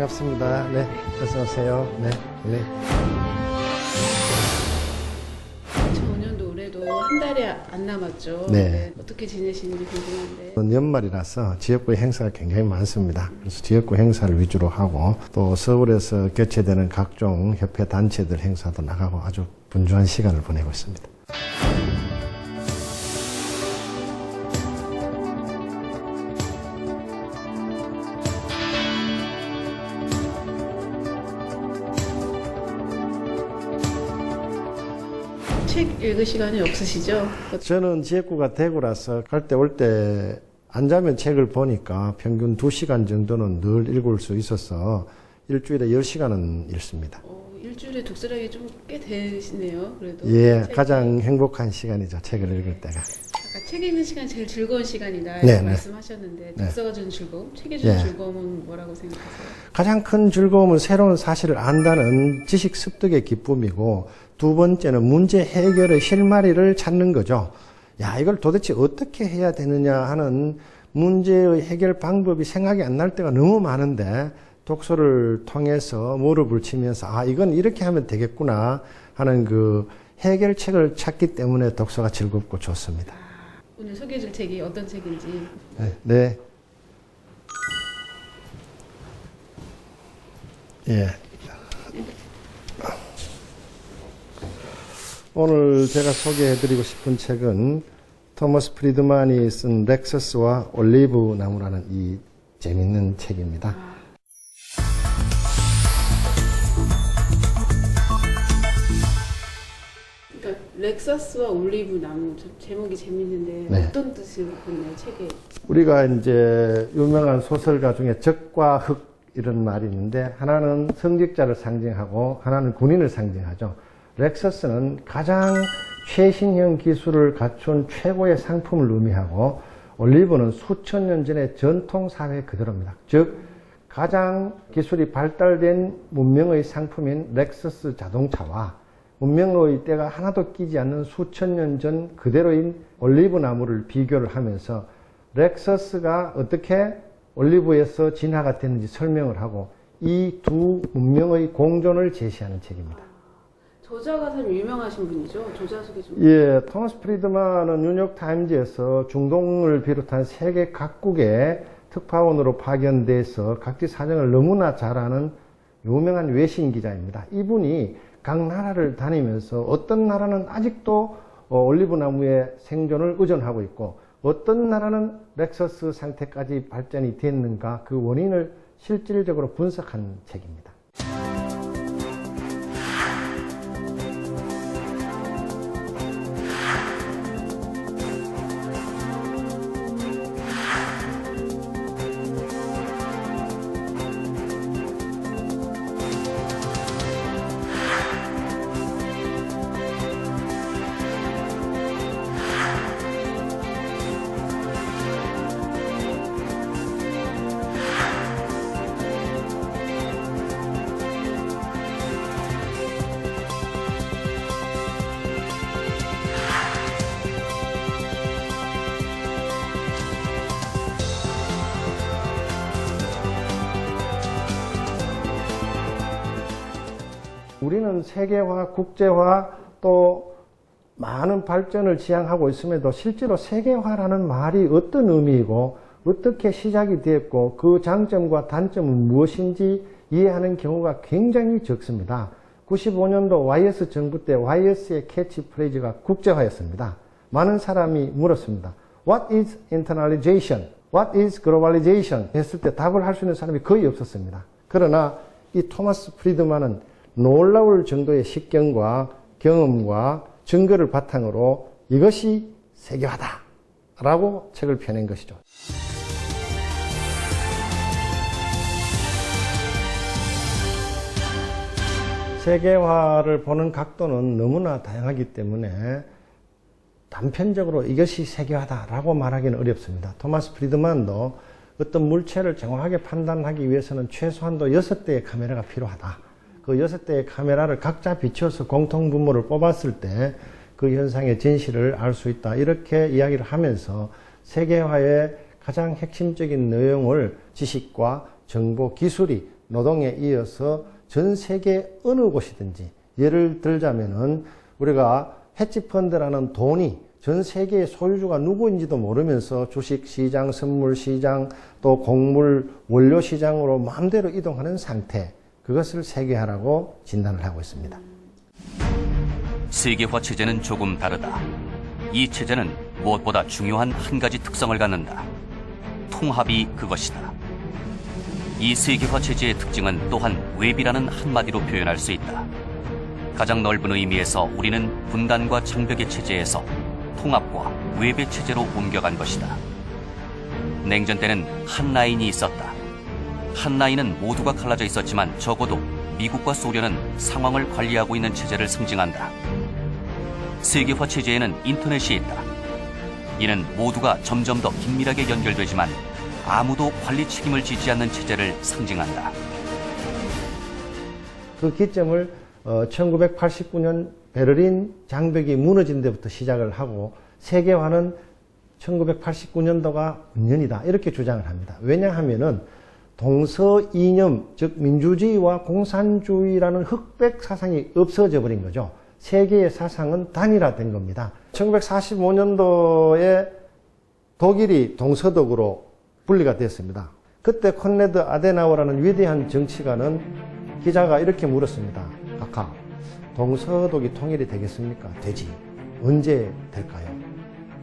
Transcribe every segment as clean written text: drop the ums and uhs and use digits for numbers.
반갑습니다. 네, 어서 오세요. 네, 네. 2005년도 올해도 한 달이 안 남았죠. 네. 네, 어떻게 지내시는지 궁금한데. 연말이라서 지역구 행사가 굉장히 많습니다. 그래서 지역구 행사를 위주로 하고 또 서울에서 개최되는 각종 협회 단체들 행사도 나가고 아주 분주한 시간을 보내고 있습니다. 책 읽을 시간이 없으시죠? 저는 지역구가 대구라서 갈 때 올 때 안 자면 책을 보니까 평균 2시간 정도는 늘 읽을 수 있어서 일주일에 10시간은 읽습니다. 일주일에 독서량이 좀 꽤 되시네요. 그래도. 예, 책, 가장 행복한 시간이죠. 책을 읽을 때가. 아까 책 읽는 시간이 제일 즐거운 시간이다 네, 이렇게 네. 말씀하셨는데 네. 독서가 주는 즐거움, 책이 주는 예. 즐거움은 뭐라고 생각하세요? 가장 큰 즐거움은 새로운 사실을 안다는 지식 습득의 기쁨이고, 두 번째는 문제 해결의 실마리를 찾는 거죠. 야, 이걸 도대체 어떻게 해야 되느냐 하는 문제의 해결 방법이 생각이 안 날 때가 너무 많은데, 독서를 통해서 무릎을 치면서 아, 이건 이렇게 하면 되겠구나 하는 그 해결책을 찾기 때문에 독서가 즐겁고 좋습니다. 오늘 소개해줄 책이 어떤 책인지. 네. 네. 예. 오늘 제가 소개해드리고 싶은 책은 토머스 프리드만이 쓴 렉서스와 올리브 나무라는 이 재밌는 책입니다. 그러니까 렉서스와 올리브 나무 제목이 재밌는데 네. 어떤 뜻을 보나요 책에? 우리가 이제 유명한 소설가 중에 적과 흑 이런 말이 있는데, 하나는 성직자를 상징하고 하나는 군인을 상징하죠. 렉서스는 가장 최신형 기술을 갖춘 최고의 상품을 의미하고, 올리브는 수천 년 전의 전통 사회 그대로입니다. 즉 가장 기술이 발달된 문명의 상품인 렉서스 자동차와 문명의 때가 하나도 끼지 않는 수천 년 전 그대로인 올리브 나무를 비교를 하면서 렉서스가 어떻게 올리브에서 진화가 됐는지 설명을 하고, 이 두 문명의 공존을 제시하는 책입니다. 저자가 참 유명하신 분이죠. 저자 소개 좀. 예, 토머스 프리드만은 뉴욕타임즈에서 중동을 비롯한 세계 각국의 특파원으로 파견돼서 각지 사정을 너무나 잘 아는 유명한 외신 기자입니다. 이분이 각 나라를 다니면서 어떤 나라는 아직도 올리브 나무의 생존을 의존하고 있고, 어떤 나라는 렉서스 상태까지 발전이 됐는가, 그 원인을 실질적으로 분석한 책입니다. 우리는 세계화, 국제화, 또 많은 발전을 지향하고 있음에도 실제로 세계화라는 말이 어떤 의미이고 어떻게 시작이 되었고 그 장점과 단점은 무엇인지 이해하는 경우가 굉장히 적습니다. 95년도 YS 정부 때 YS의 캐치프레이즈가 국제화였습니다. 많은 사람이 물었습니다. What is internalization? What is globalization? 했을 때 답을 할 수 있는 사람이 거의 없었습니다. 그러나 이 토마스 프리드만은 놀라울 정도의 식견과 경험과 증거를 바탕으로 이것이 세계화다 라고 책을 펴낸 것이죠. 세계화를 보는 각도는 너무나 다양하기 때문에 단편적으로 이것이 세계화다라고 말하기는 어렵습니다. 토마스 프리드만도 어떤 물체를 정확하게 판단하기 위해서는 최소한도 6대의 카메라가 필요하다. 그 6대의 카메라를 각자 비춰서 공통분모를 뽑았을 때 그 현상의 진실을 알 수 있다. 이렇게 이야기를 하면서 세계화의 가장 핵심적인 내용을 지식과 정보, 기술이 노동에 이어서 전 세계 어느 곳이든지, 예를 들자면은 우리가 헤지펀드라는 돈이 전 세계의 소유주가 누구인지도 모르면서 주식시장, 선물시장, 또 곡물, 원료시장으로 마음대로 이동하는 상태, 그것을 세계화라고 진단을 하고 있습니다. 세계화 체제는 조금 다르다. 이 체제는 무엇보다 중요한 한 가지 특성을 갖는다. 통합이 그것이다. 이 세계화 체제의 특징은 또한 웹이라는 한마디로 표현할 수 있다. 가장 넓은 의미에서 우리는 분단과 장벽의 체제에서 통합과 웹의 체제로 옮겨간 것이다. 냉전 때는 한 라인이 있었다. 한 라인은 모두가 갈라져 있었지만 적어도 미국과 소련은 상황을 관리하고 있는 체제를 상징한다. 세계화 체제에는 인터넷이 있다. 이는 모두가 점점 더 긴밀하게 연결되지만 아무도 관리 책임을 지지 않는 체제를 상징한다. 그 기점을 1989년 베를린 장벽이 무너진 데부터 시작을 하고 세계화는 1989년도가 문년이다 이렇게 주장을 합니다. 왜냐하면은 동서 이념, 즉 민주주의와 공산주의라는 흑백 사상이 없어져 버린 거죠. 세계의 사상은 단일화된 겁니다. 1945년도에 독일이 동서독으로 분리가 됐습니다. 그때 콘라드 아데나우어라는 위대한 정치가는 기자가 이렇게 물었습니다. 각하, 동서독이 통일이 되겠습니까? 되지. 언제 될까요?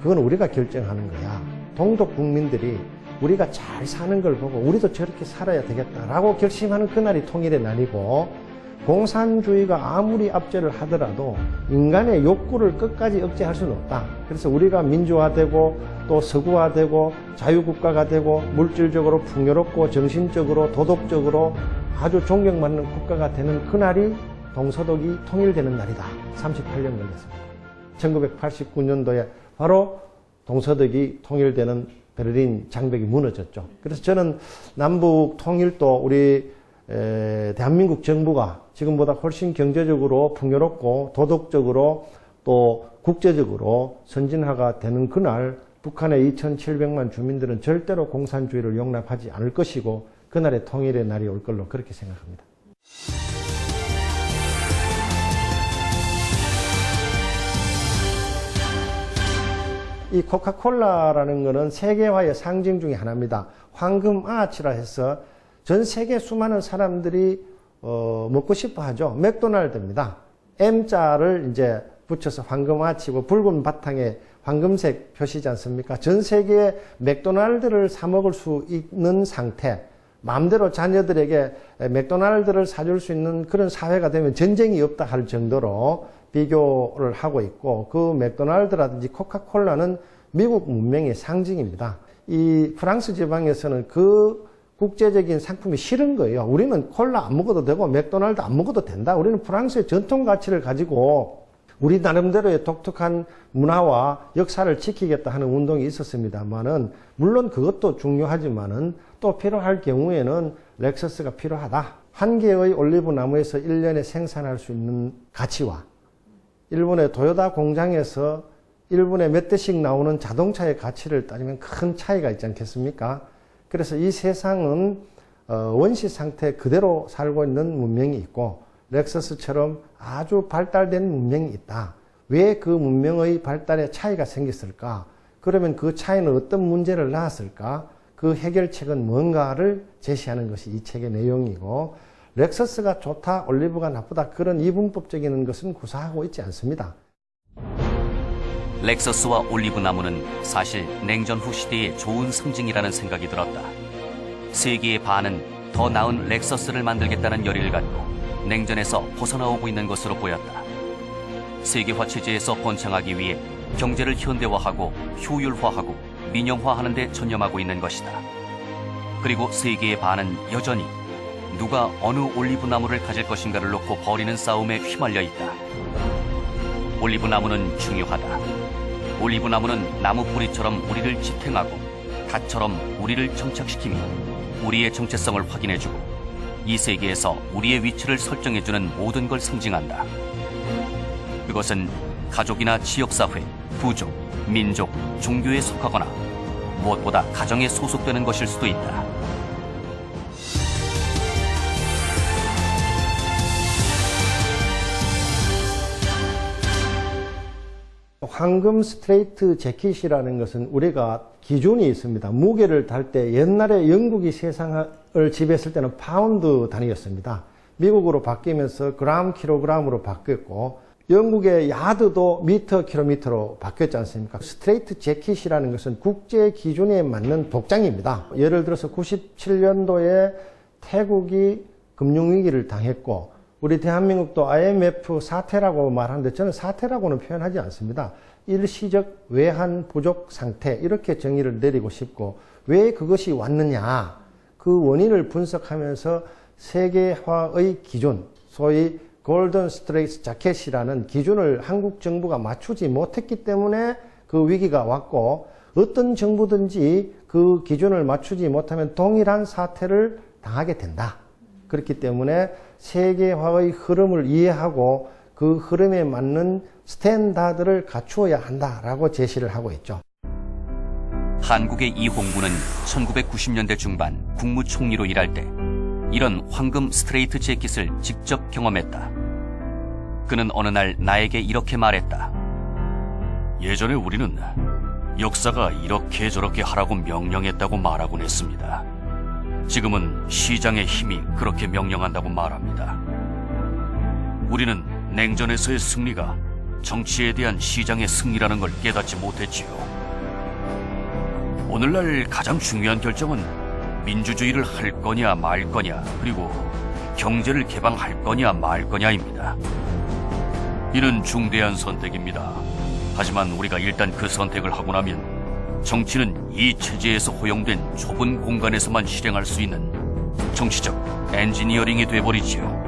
그건 우리가 결정하는 거야. 동독 국민들이 우리가 잘 사는 걸 보고 우리도 저렇게 살아야 되겠다라고 결심하는 그날이 통일의 날이고, 공산주의가 아무리 압제를 하더라도 인간의 욕구를 끝까지 억제할 수는 없다. 그래서 우리가 민주화되고 또 서구화되고 자유국가가 되고 물질적으로 풍요롭고 정신적으로 도덕적으로 아주 존경받는 국가가 되는 그날이 동서독이 통일되는 날이다. 38년 걸렸습니다. 1989년도에 바로 동서독이 통일되는 베를린 장벽이 무너졌죠. 그래서 저는 남북 통일도 우리 대한민국 정부가 지금보다 훨씬 경제적으로 풍요롭고 도덕적으로 또 국제적으로 선진화가 되는 그날 북한의 2,700만 주민들은 절대로 공산주의를 용납하지 않을 것이고 그날의 통일의 날이 올 걸로 그렇게 생각합니다. 이 코카콜라라는 것은 세계화의 상징 중에 하나입니다. 황금 아치라 해서 전 세계 수많은 사람들이 먹고 싶어 하죠. 맥도날드입니다. M자를 이제 붙여서 황금 아치고 붉은 바탕에 황금색 표시지 않습니까? 전 세계에 맥도날드를 사 먹을 수 있는 상태, 마음대로 자녀들에게 맥도날드를 사줄 수 있는 그런 사회가 되면 전쟁이 없다 할 정도로 비교를 하고 있고, 그 맥도날드라든지 코카콜라는 미국 문명의 상징입니다. 이 프랑스 지방에서는 그 국제적인 상품이 싫은 거예요. 우리는 콜라 안 먹어도 되고 맥도날드 안 먹어도 된다. 우리는 프랑스의 전통 가치를 가지고 우리 나름대로의 독특한 문화와 역사를 지키겠다 하는 운동이 있었습니다만은, 물론 그것도 중요하지만은 또 필요할 경우에는 렉서스가 필요하다. 한 개의 올리브 나무에서 1년에 생산할 수 있는 가치와 일본의 도요타 공장에서 1분에 몇 대씩 나오는 자동차의 가치를 따지면 큰 차이가 있지 않겠습니까? 그래서 이 세상은 원시 상태 그대로 살고 있는 문명이 있고 렉서스처럼 아주 발달된 문명이 있다. 왜 그 문명의 발달에 차이가 생겼을까? 그러면 그 차이는 어떤 문제를 낳았을까? 그 해결책은 뭔가를 제시하는 것이 이 책의 내용이고, 렉서스가 좋다, 올리브가 나쁘다, 그런 이분법적인 것은 구사하고 있지 않습니다. 렉서스와 올리브 나무는 사실 냉전 후 시대의 좋은 상징이라는 생각이 들었다. 세계의 반은 더 나은 렉서스를 만들겠다는 열의를 갖고 냉전에서 벗어나오고 있는 것으로 보였다. 세계화 체제에서 번창하기 위해 경제를 현대화하고 효율화하고 민영화하는 데 전념하고 있는 것이다. 그리고 세계의 반은 여전히 누가 어느 올리브 나무를 가질 것인가를 놓고 벌이는 싸움에 휘말려 있다. 올리브 나무는 중요하다. 올리브 나무는 나무 뿌리처럼 우리를 지탱하고 닷처럼 우리를 정착시키며 우리의 정체성을 확인해주고 이 세계에서 우리의 위치를 설정해주는 모든 걸 상징한다. 그것은 가족이나 지역사회, 부족, 민족, 종교에 속하거나 무엇보다 가정에 소속되는 것일 수도 있다. 황금 스트레이트 재킷이라는 것은 우리가 기준이 있습니다. 무게를 달 때 옛날에 영국이 세상을 지배했을 때는 파운드 단위였습니다. 미국으로 바뀌면서 그램 킬로그램으로 바뀌었고 영국의 야드도 미터 킬로미터로 바뀌었지 않습니까? 스트레이트 재킷이라는 것은 국제 기준에 맞는 복장입니다. 예를 들어서 97년도에 태국이 금융위기를 당했고 우리 대한민국도 IMF 사태라고 말하는데 저는 사태라고는 표현하지 않습니다. 일시적 외환 부족 상태 이렇게 정의를 내리고 싶고 왜 그것이 왔느냐 그 원인을 분석하면서 세계화의 기준 소위 골든 스트레이트 자켓이라는 기준을 한국 정부가 맞추지 못했기 때문에 그 위기가 왔고 어떤 정부든지 그 기준을 맞추지 못하면 동일한 사태를 당하게 된다. 그렇기 때문에 세계화의 흐름을 이해하고 그 흐름에 맞는 스탠다드를 갖추어야 한다라고 제시를 하고 있죠. 한국의 이홍구는 1990년대 중반 국무총리로 일할 때 이런 황금 스트레이트 재킷을 직접 경험했다. 그는 어느 날 나에게 이렇게 말했다. 예전에 우리는 역사가 이렇게 저렇게 하라고 명령했다고 말하곤 했습니다. 지금은 시장의 힘이 그렇게 명령한다고 말합니다. 우리는 냉전에서의 승리가 정치에 대한 시장의 승리라는 걸 깨닫지 못했지요. 오늘날 가장 중요한 결정은 민주주의를 할 거냐 말 거냐 그리고 경제를 개방할 거냐 말 거냐입니다. 이는 중대한 선택입니다. 하지만 우리가 일단 그 선택을 하고 나면 정치는 이 체제에서 허용된 좁은 공간에서만 실행할 수 있는 정치적 엔지니어링이 돼버리지요.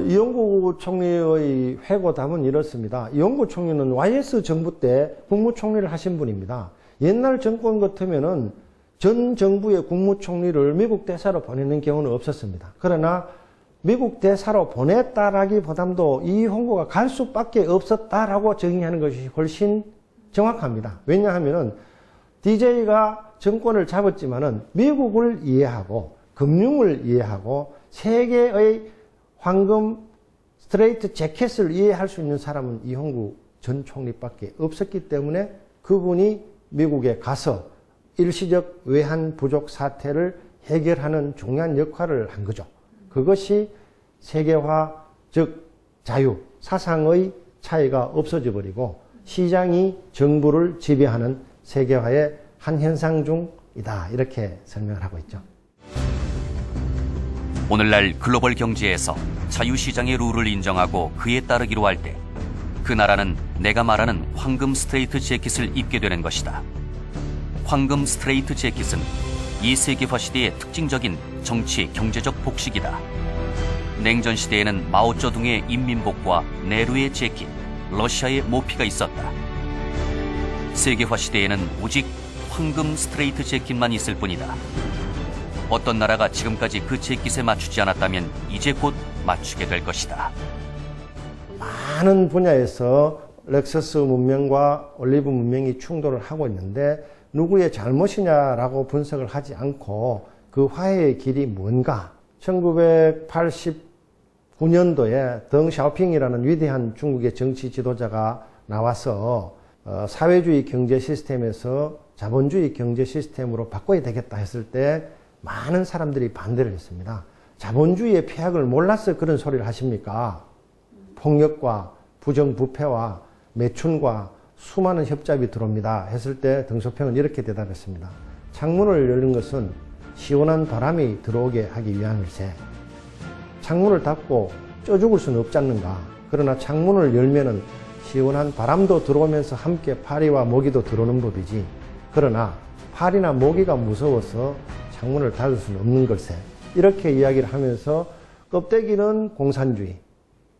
이용구 총리의 회고담은 이렇습니다. 이용구 총리는 YS 정부 때 국무총리를 하신 분입니다. 옛날 정권 같으면은 전 정부의 국무총리를 미국 대사로 보내는 경우는 없었습니다. 그러나 미국 대사로 보냈다라기보다도 이홍구가 갈 수밖에 없었다라고 정의하는 것이 훨씬 정확합니다. 왜냐하면은 DJ가 정권을 잡았지만은 미국을 이해하고 금융을 이해하고 세계의 황금 스트레이트 재킷을 이해할 수 있는 사람은 이홍구 전 총리밖에 없었기 때문에 그분이 미국에 가서 일시적 외환 부족 사태를 해결하는 중요한 역할을 한 거죠. 그것이 세계화, 즉 자유, 사상의 차이가 없어져 버리고 시장이 정부를 지배하는 세계화의 한 현상 중이다. 이렇게 설명을 하고 있죠. 오늘날 글로벌 경제에서 자유시장의 룰을 인정하고 그에 따르기로 할 때 그 나라는 내가 말하는 황금 스트레이트 재킷을 입게 되는 것이다. 황금 스트레이트 재킷은 이 세계화 시대의 특징적인 정치, 경제적 복식이다. 냉전 시대에는 마오쩌둥의 인민복과 네루의 재킷, 러시아의 모피가 있었다. 세계화 시대에는 오직 황금 스트레이트 재킷만 있을 뿐이다. 어떤 나라가 지금까지 그 재킷에 맞추지 않았다면 이제 곧 맞추게 될 것이다. 많은 분야에서 렉서스 문명과 올리브 문명이 충돌을 하고 있는데 누구의 잘못이냐라고 분석을 하지 않고 그 화해의 길이 뭔가. 1989년도에 덩 샤오핑이라는 위대한 중국의 정치 지도자가 나와서 사회주의 경제 시스템에서 자본주의 경제 시스템으로 바꿔야 되겠다 했을 때 많은 사람들이 반대를 했습니다. 자본주의의 폐악을 몰라서 그런 소리를 하십니까? 폭력과 부정부패와 매춘과 수많은 협잡이 들어옵니다 했을 때 덩쇼평은 이렇게 대답했습니다. 창문을 열는 것은 시원한 바람이 들어오게 하기 위함일세. 창문을 닫고 쪄 죽을 수는 없지 않는가. 그러나 창문을 열면은 시원한 바람도 들어오면서 함께 파리와 모기도 들어오는 법이지. 그러나 파리나 모기가 무서워서 창문을 닫을 수는 없는 걸세. 이렇게 이야기를 하면서 껍데기는 공산주의,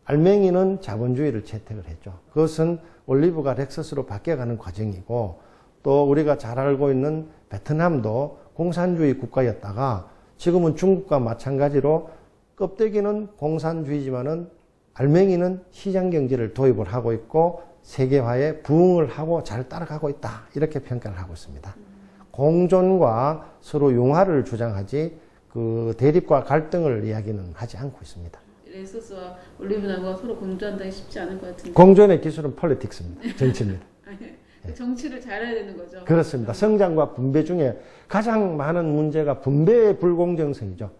알맹이는 자본주의를 채택을 했죠. 그것은 올리브가 렉서스로 바뀌어가는 과정이고 또 우리가 잘 알고 있는 베트남도 공산주의 국가였다가 지금은 중국과 마찬가지로 껍데기는 공산주의지만은 알맹이는 시장경제를 도입을 하고 있고 세계화에 부응을 하고 잘 따라가고 있다. 이렇게 평가를 하고 있습니다. 공존과 서로 융화를 주장하지 그 대립과 갈등을 이야기는 하지 않고 있습니다. 렉서스와 올리브나무가 서로 공존한다기 쉽지 않을 것 같은데. 공존의 기술은 폴리틱스입니다. 정치입니다. 그 정치를 잘해야 되는 거죠. 그렇습니다. 성장과 분배 중에 가장 많은 문제가 분배의 불공정성이죠.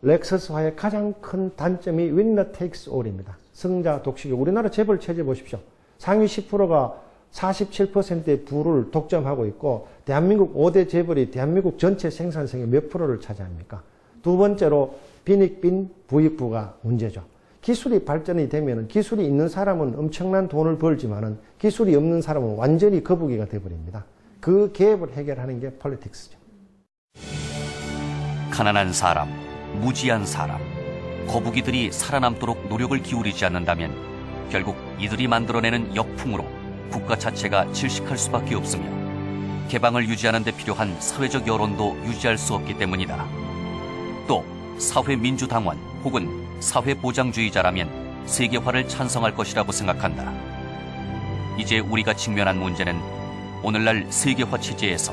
렉서스화의 가장 큰 단점이 winner takes all입니다. 승자 독식이. 우리나라 재벌 체제 보십시오. 상위 10%가 47%의 부를 독점하고 있고 대한민국 5대 재벌이 대한민국 전체 생산성의 몇 프로를 차지합니까? 두 번째로 빈익빈 부익부가 문제죠. 기술이 발전이 되면 기술이 있는 사람은 엄청난 돈을 벌지만은 기술이 없는 사람은 완전히 거북이가 되어버립니다. 그 갭을 해결하는 게 폴리틱스죠. 가난한 사람, 무지한 사람, 거북이들이 살아남도록 노력을 기울이지 않는다면 결국 이들이 만들어내는 역풍으로 국가 자체가 질식할 수밖에 없으며 개방을 유지하는 데 필요한 사회적 여론도 유지할 수 없기 때문이다. 또 사회민주당원 혹은 사회보장주의자라면 세계화를 찬성할 것이라고 생각한다. 이제 우리가 직면한 문제는 오늘날 세계화 체제에서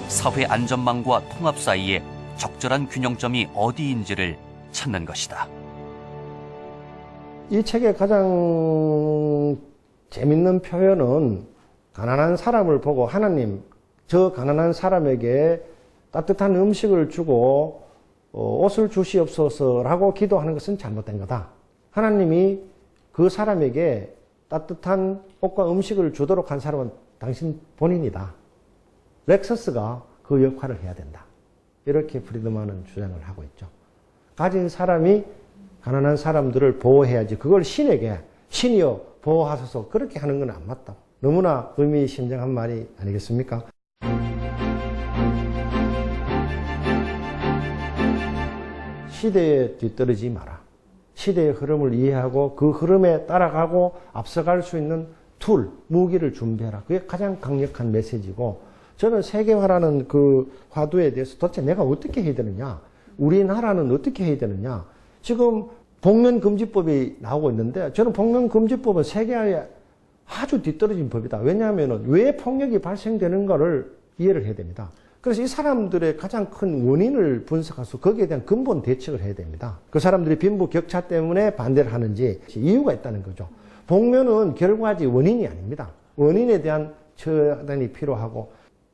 사회 안전망과 통합 사이에 적절한 균형점이 어디인지를 찾는 것이다. 이 책의 가장 재밌는 표현은 가난한 사람을 보고 하나님, 저 가난한 사람에게 따뜻한 음식을 주고 옷을 주시옵소서라고 기도하는 것은 잘못된 거다. 하나님이 그 사람에게 따뜻한 옷과 음식을 주도록 한 사람은 당신 본인이다. 렉서스가 그 역할을 해야 된다. 이렇게 프리드만은 주장을 하고 있죠. 가진 사람이 가난한 사람들을 보호해야지 그걸 신에게 신이여 보호하소서 그렇게 하는 건 안 맞다. 너무나 의미심장한 말이 아니겠습니까? 시대에 뒤떨어지지 마라. 시대의 흐름을 이해하고 그 흐름에 따라가고 앞서갈 수 있는 툴, 무기를 준비해라. 그게 가장 강력한 메시지고 저는 세계화라는 그 화두에 대해서 도대체 내가 어떻게 해야 되느냐? 우리나라는 어떻게 해야 되느냐? 지금 복면금지법이 나오고 있는데 저는 복면금지법은 세계화에 아주 뒤떨어진 법이다. 왜냐하면 왜 폭력이 발생되는가를 이해를 해야 됩니다. 그래서 이 사람들의 가장 큰 원인을 분석해서 거기에 대한 근본 대책을 해야 됩니다. 그 사람들이 빈부 격차 때문에 반대를 하는지 이유가 있다는 거죠. 복면은 결과지 원인이 아닙니다. 원인에 대한 처단이 필요하고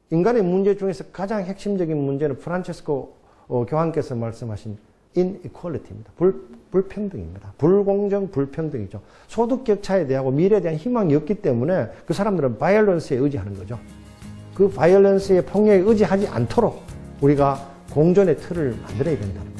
인간의 문제 중에서 가장 핵심적인 문제는 프란체스코 교황께서 말씀하신 inequality입니다. 불평등입니다. 불공정, 불평등이죠. 소득 격차에 대하고 미래에 대한 희망이 없기 때문에 그 사람들은 바이올런스에 의지하는 거죠. 그 바이올런스의 폭력에 의지하지 않도록 우리가 공존의 틀을 만들어야 된다는 거죠.